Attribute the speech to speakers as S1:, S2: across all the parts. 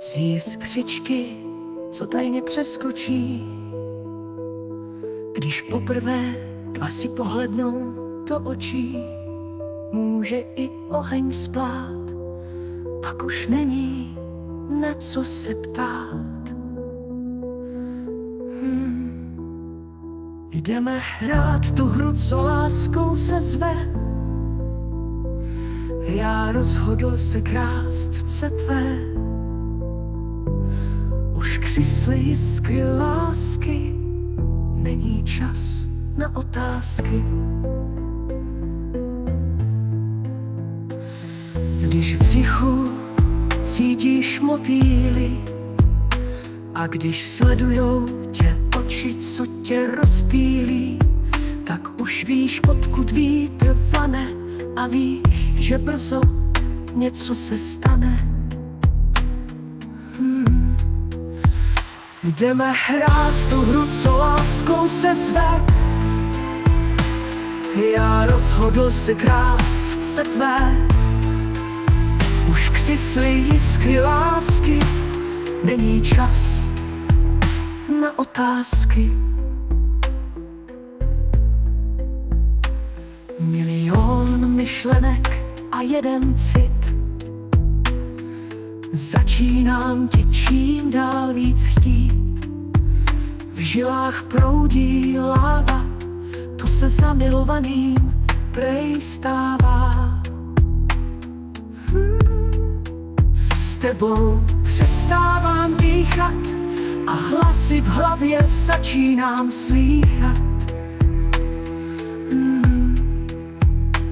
S1: Z jiskřičky, co tajně přeskočí, když poprvé dva si pohlednou do očí. Může i oheň splát, pak už není na co se ptát. Jdeme hrát tu hru, co láskou se zve. Já rozhodl se krást chce tvé. Už křisly jiskry lásky, není čas na otázky. Když v tichu cítíš motýly a když sledujou tě oči, co tě rozptýlí, tak už víš, odkud vítr vane a víš, že brzo něco se stane. Jdeme hrát tu hru, co láskou se zve. Já rozhodl se krást chce tvé. Už křisly jiskry lásky, není čas na otázky. Milion myšlenek a jeden cit. Začínám tě čím dál víc chtít. V žilách proudí láva, to se zamilovaným prej stává. S tebou přestávám dýchat a hlasy v hlavě začínám slýchat.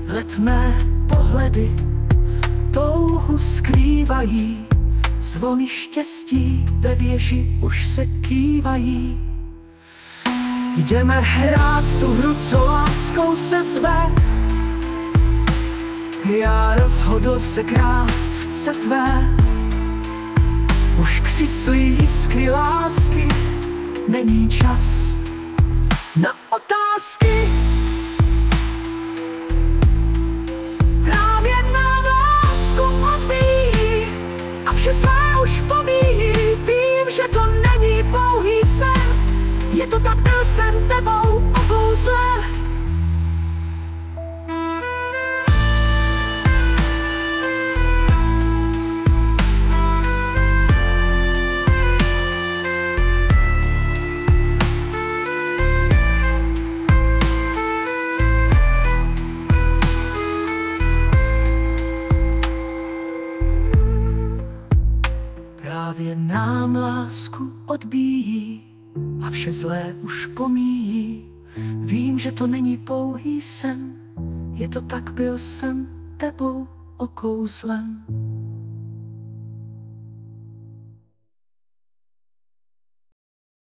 S1: Letmé pohledy touhu skrývají, zvony štěstí ve věži už se kývají. Jdeme hrát tu hru, co láskou se zve. Já rozhodl se krást chce tvé. Už křisly jiskry lásky, není čas na otázky. Právě nám lásku odbíjí a vše své už pomíjí. Vím, že to není pouhý sen, je to tak, byl jsem tebou okouzlen. Právě nám lásku odbíjí a vše zlé už pomíjí. Vím, že to není pouhý sen, je to tak, byl jsem tebou okouzlen.